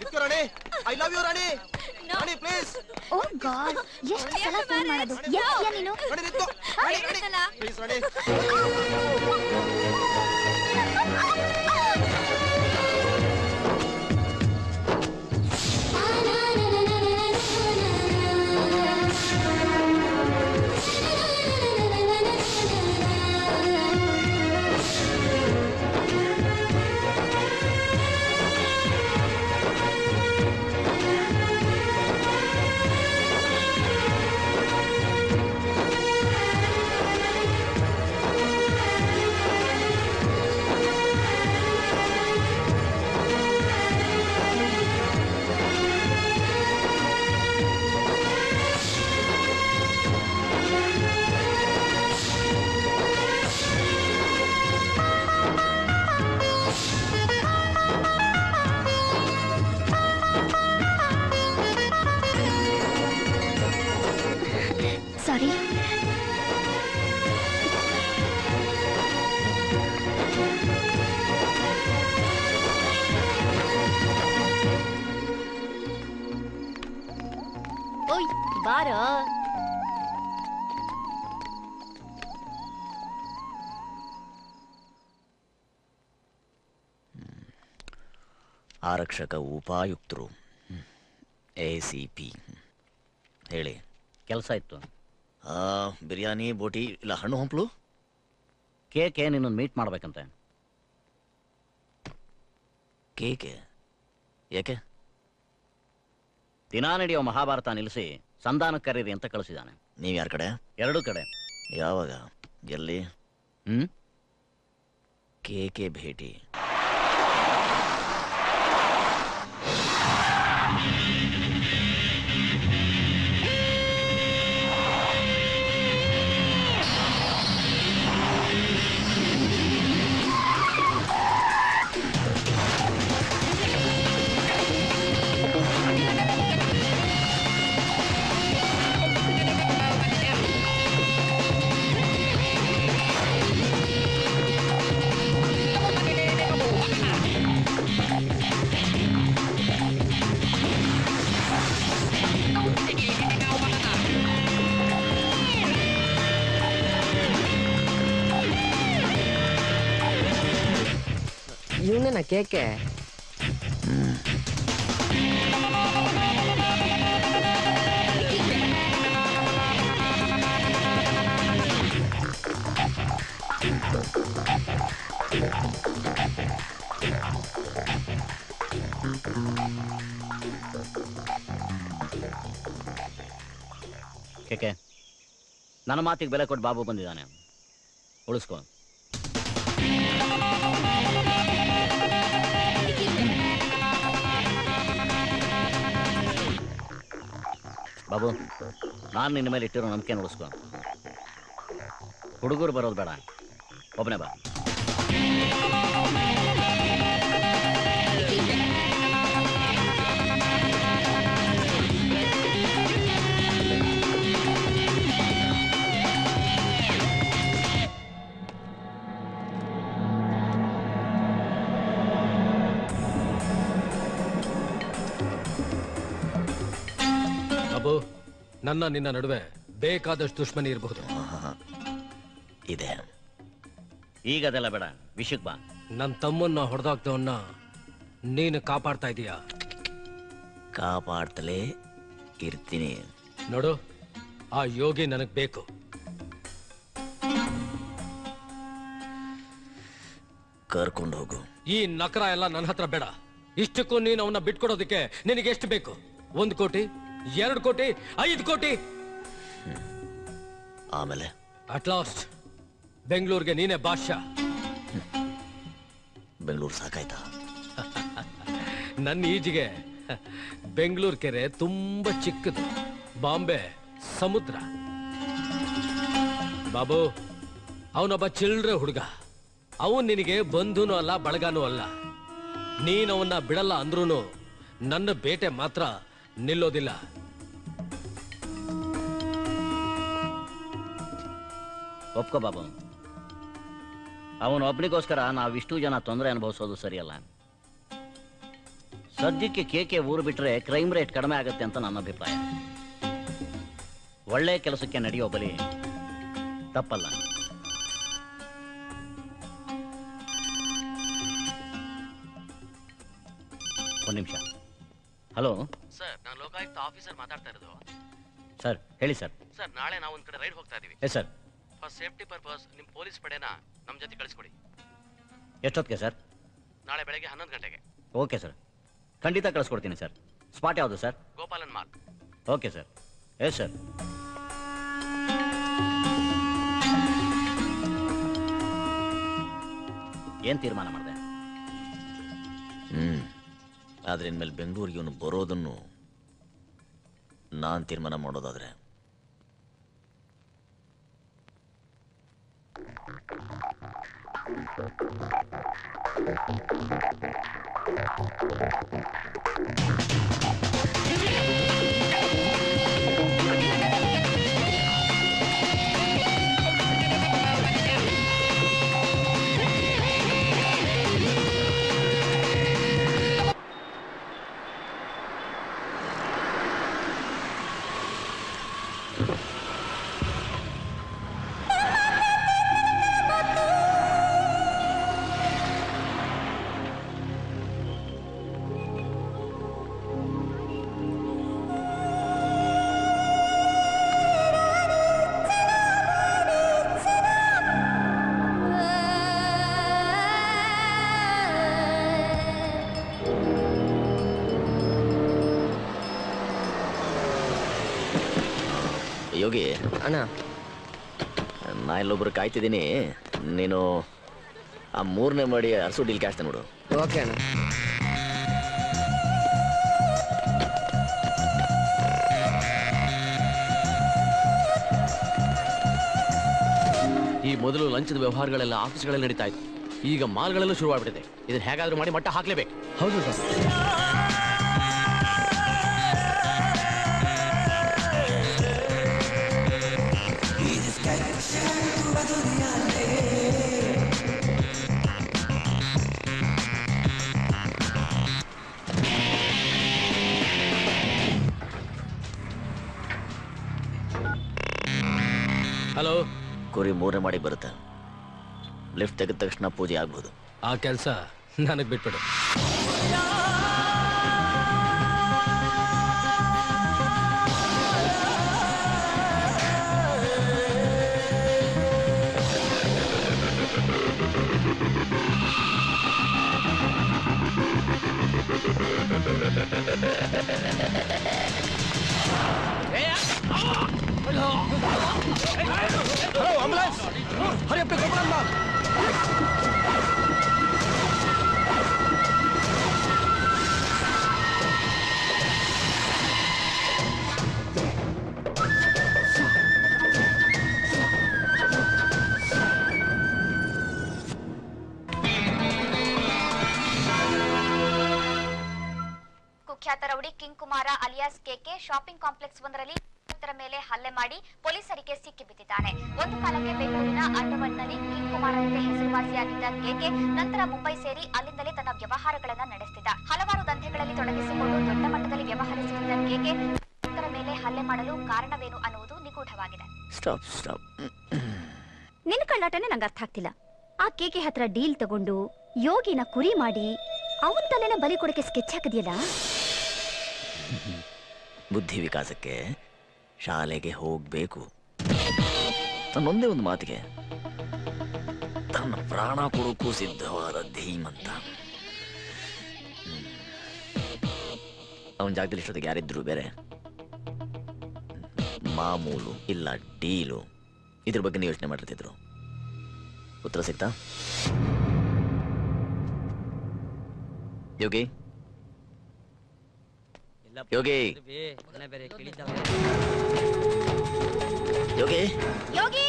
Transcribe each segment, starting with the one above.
ಇಟ್ಕೋ Rani. I love you Rani. Rani please. Oh god, ಎಷ್ಟು ಸಲ ಫೋನ್ ಮಾಡೋದು? ಎಲ್ಲಿದ್ಯಾ ನೀನು? ರಾಣಿ ನಿಂತ್ಕೋ. ರಾಣಿ ಪ್ಲೀಸ್ ರಾಣಿ. ಸಾರಿ. ಓಯ್ ಬಾರ. ಆರಕ್ಷಕ ಉಪಾಯುಕ್ತರು ACP. ಹೇಳಿ. ಕೆಲಸ ಇತ್ತು. ಬಿರಿಯಾನಿ, ಬೋಟಿ ಇಲ್ಲ ಹಣ್ಣು ಹಂಪಲು. ಕೇಕೆ ನಿನ್ನನ್ನು ಮೀಟ್ ಮಾಡ್ಬೇಕಂತೆ. ಕೇಕೆ ಯಾಕೆ? ದಿನ ನಡೆಯೋ ಮಹಾಭಾರತ ನಿಲ್ಲಿಸಿ ಸಂಧಾನಕ್ಕೆ ಕರೀರಿ ಅಂತ ಕಳಿಸಿದ್ದಾನೆ. ನೀವು ಯಾರ ಕಡೆ? ಎರಡೂ ಕಡೆ. ಯಾವಾಗ? ಎಲ್ಲಿ? ಕೇಕೆ ಭೇಟಿ. ಇವನೇನ ಕೇಕೆ? ಕೇಕೆ, ನನ್ನ ಮಾತಿಗೆ ಬೆಲೆ ಕೊಟ್ಟು ಬಾಬು ಬಂದಿದ್ದಾನೆ, ಉಳಿಸ್ಕೊ. ಬಾಬು, ನಾನು ನಿನ್ನ ಮೇಲೆ ಇಟ್ಟಿರೋ ನಂಬಿಕೆ ಉಳಿಸ್ಕೊ. ಹುಡುಗರು ಬರೋದು ಬೇಡ, ಒಬ್ಬನೇ ಬಾ. ಬಾಬು, ನನ್ನ ನಿನ್ನ ನಡುವೆ ಬೇಕಾದಷ್ಟು ದುಶ್ಮನಿ ಇರಬಹುದು. ಇದೆ. ಈಗ ಅದೆಲ್ಲ ಬೇಡ, ವಿಷಯಕ್ಕೆ ಬಾ. ನನ್ನ ತಮ್ಮನ್ನ ಹೊಡೆದಾಕ್ದವನ್ನ ನೀನು ಕಾಪಾಡ್ತಾ ಇದೀಯಾ? ಕಾಪಾಡ್ತಲೇ ಇರ್ತೀನಿ. ನೋಡು, ಆ ಯೋಗಿ ನನಗ್ ಬೇಕು. ಕರ್ಕೊಂಡು ಹೋಗು. ಈ ನಕರ ಎಲ್ಲ ನನ್ನ ಹತ್ರ ಬೇಡ. ಇಷ್ಟಕ್ಕೂ ನೀನು ಅವನ್ನ ಬಿಟ್ಕೊಡೋದಕ್ಕೆ ನಿನಗೆ ಎಷ್ಟು ಬೇಕು? 1 ಕೋಟಿ, 2 ಕೋಟಿ, 5 ಕೋಟಿ? ಆಮೇಲೆ ಅಟ್ ಲಾಸ್ಟ್ ಬೆಂಗಳೂರಿಗೆ ನೀನೇ ಬಾದ್ಶಾ. ಬೆಂಗಳೂರು ಸಾಕಾಯ್ತಾ? ನನ್ನ ಈಜಿಗೆ ಬೆಂಗಳೂರು ಕೆರೆ ತುಂಬಾ ಚಿಕ್ಕದು, ಬಾಂಬೆ ಸಮುದ್ರ. ಬಾಬು, ಅವನೊಬ್ಬ ಚಿಲ್ಡ್ರೆ ಹುಡುಗ. ಅವನ್ ನಿನಗೆ ಬಂಧುನೂ ಅಲ್ಲ, ಬಳಗಾನೂ ಅಲ್ಲ. ನೀನವನ್ನ ಬಿಡಲ್ಲ ಅಂದ್ರೂ ನನ್ನ ಬೇಟೆ ಮಾತ್ರ ನಿಲ್ಲೋದಿಲ್ಲ. ಒಪ್ಕೋ ಬಾಬು, ಅವನೊಬ್ಬನಿಗೋಸ್ಕರ ನಾವಿಷ್ಟು ಜನ ತೊಂದರೆ ಅನುಭವಿಸೋದು ಸರಿಯಲ್ಲ. ಸದ್ಯಕ್ಕೆ ಕೇಕೆ ಊರು ಬಿಟ್ರೆ ಕ್ರೈಮ್ ರೇಟ್ ಕಡಿಮೆ ಆಗುತ್ತೆ ಅಂತ ನನ್ನ ಅಭಿಪ್ರಾಯ. ಒಳ್ಳೆ ಕೆಲಸಕ್ಕೆ ನಡೆಯೋ ಬಲಿ ತಪ್ಪಲ್ಲ. ಒಂದು ನಿಮಿಷ. ಹಲೋ ಸರ್, ನಾನು ಲೋಕಾಯುಕ್ತ ಆಫೀಸರ್ ಮಾತಾಡ್ತಾ ಇರೋದು. ಸರ್, ಹೇಳಿ ಸರ್. ಸರ್, ನಾಳೆ ನಾವು ಒಂದು ಕಡೆ ರೈಡ್ ಹೋಗ್ತಾ ಇದೀವಿ. Yes sir. For safety purpose ನಿಮ್ಮ ಪೊಲೀಸ್ ಪಡೆನ ನಮ್ಮ ಜೊತೆ ಕಳಿಸ್ಕೊಡಿ. ಎಷ್ಟೊತ್ತಿಗೆ ಸರ್? ನಾಳೆ ಬೆಳಗ್ಗೆ 11 ಗಂಟೆಗೆ. ಓಕೆ ಸರ್, ಖಂಡಿತ ಕಳಿಸ್ಕೊಡ್ತೀನಿ ಸರ್. ಸ್ಪಾಟ್ ಯಾವುದು sir? Gopalan mall. Okay sir. Yes sir. ಏನು ತೀರ್ಮಾನ ಮಾಡಿದೆ? ಆದ್ರೆ ಇನ್ಮೇಲೆ ಬೆಂಗಳೂರಿಗೆ ಇವನು ಬರೋದನ್ನು ನಾನು ತೀರ್ಮಾನ ಮಾಡೋದಾದ್ರೆ ಯೋಗಿ ಅಣ್ಣ, ನಾ ಇಲ್ಲೊಬ್ರು ಕಾಯ್ತಿದ್ದೀನಿ. ನೀನು ಆ 3ನೇ ಮಾಡಿ ಅರಸು ಡೀಲ್ ಕ್ಯಾಶ್ ನೋಡು. ಓಕೆ ಅಣ್ಣ. ಈ ಮೊದಲು ಲಂಚದ ವ್ಯವಹಾರಗಳೆಲ್ಲ ಆಫೀಸ್ಗಳಲ್ಲಿ ನಡೀತಾ ಇತ್ತು. ಈಗ ಮಾಲ್ಗಳಲ್ಲೂ ಶುರು ಆಗ್ಬಿಟ್ಟಿದೆ. ಇದನ್ನ ಹೇಗಾದ್ರೂ ಮಾಡಿ ಮಟ್ಟ ಹಾಕ್ಲೇಬೇಕು. ಹೌದು ಸರ್. ಹಲೋ. ಕುರಿ 3ನೇ ಮಾಡಿ ಬರುತ್ತೆ. ಲಿಫ್ಟ್ ತೆಗೆದ ತಕ್ಷಣ ಪೂಜೆ ಆಗ್ಬೋದು. ಆ ಕೆಲಸ ನನಗೆ ಬಿಟ್ಬಿಡು. Hello, ambulance! Hurry up to Gopalan Mall! ಕುಖ್ಯಾತ ರೌಡಿ king Kumara alias KK shopping complex ಒಂದರಲ್ಲಿ ಮೇಲೆ ಹಲ್ಲೆ ಮಾಡಿ ಪೊಲೀಸರಿಗೆ ಸಿಕ್ಕಿಬಿದ್ದಿದ್ದಾನೆ. ಒಂದು ಕಾಲಕ್ಕೆ ಬೆಂಗಳೂರಿನ ಅಂಡರ್ವರ್ಲ್ಡ್ನಲ್ಲಿ ಕಿಂಗ್ ಕುಮಾರ್ ಅಂತೆ ಹೆಸರುವಾಸಿಯಾಗಿದ್ದ ಕೆಕೆ ನಂತರ ಮುಂಬೈ ಸೇರಿ ಅಲ್ಲಿಂದಲೇ ತನ್ನ ವ್ಯವಹಾರಗಳನ್ನ ನಡೆಸುತ್ತಿದ್ದ. ಹಲವಾರು ದಂಧೆಗಳಲ್ಲಿ ತೊಡಗಿಸಿಕೊಂಡು ದೊಡ್ಡ ಮಟ್ಟದಲ್ಲಿ ವ್ಯವಹರಿಸುತ್ತಿದ್ದ ಕೆಕೆ ನಂತರ ಮೇಲೆ ಹಲ್ಲೆ ಮಾಡಲು ಕಾರಣವೇನು ಅನ್ನುವುದು ನಿಗೂಢವಾಗಿದೆ. ನಿನ್ನ ಕಳ್ಳಾಟನೇ ನಂಗೆ ಅರ್ಥ ಆಗ್ತಿಲ್ಲ. ಆ ಕೆಕೆ ಹತ್ರ ಡೀಲ್ ತಗೊಂಡು ಯೋಗಿನ ಕುರಿ ಮಾಡಿ ಅವನ ತಲೆನ ಬಲಿ ಕೊಡಕ್ಕೆ ಸ್ಕೆಚ್ ಹಾಕಿದ್ಯಲ್ಲ. ಬುದ್ಧಿ ವಿಕಾಸಕ್ಕೆ ಶಾಲೆಗೆ ಹೋಗ್ಬೇಕು. ನನ್ನೊಂದೇ ಒಂದು ಮಾತಿಗೆ ತನ್ನ ಪ್ರಾಣ ಕೊಡೋಕ್ಕೂ ಸಿದ್ಧವಾದ ಧೀಮಂತ. ಅವನ ಜಾಗದಲ್ಲಿ ಇಷ್ಟೊತ್ತಿಗೆ ಯಾರಿದ್ರು ಬೇರೆ ಮಾಮೂಲು ಇಲ್ಲ ಡೀಲು, ಇದ್ರ ಬಗ್ಗೆ ಯೋಚನೆ ಮಾಡಿರ್ತಿದ್ರು. ಉತ್ತರ ಸಿಗ್ತಾ? ಯೋಗಿ ಯೋಗಿ ಯೋಗಿ ಯೋಗಿ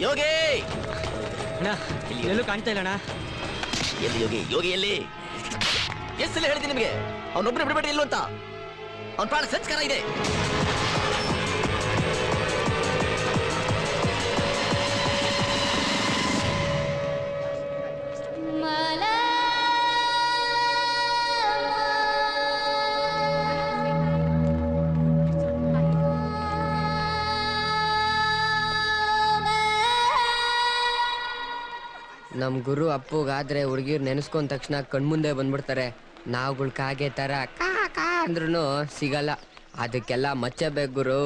ಯೋಗಿ ಎಲ್ಲೂ ಕಾಣ್ತಾ ಇಲ್ಲ ಅಣ್ಣ. ಎಲ್ಲಿ ಯೋಗಿ? ಯೋಗಿ ಎಲ್ಲಿ? ಎಷ್ಟೆಲ್ಲ ಹೇಳ್ತೀನಿ ನಿಮಗೆ, ಅವನೊಬ್ಬರು ಬಿಡಬೇಡಿ ಇಲ್ಲು ಅಂತ. ಅವನ ಪ್ರಾಣ ಸಂಸ್ಕಾರ ಇದೆ. ನಮ್ ಗುರು ಅಪ್ಪುಗಾದ್ರೆ ಹುಡುಗಿರ್ ನೆನೆಸ್ಕೊಂಡ ತಕ್ಷಣ ಕಣ್ಮುಂದೆ ಬಂದ್ಬಿಡ್ತಾರೆ. ನಾವುಗಳು ಕಾಗೆ ತರ ಕಾ ಕಾ ಅಂದ್ರೂ ಸಿಗಲ್ಲ. ಅದಕ್ಕೆಲ್ಲ ಮಚ್ಚ ಬೇಕು ಗುರು.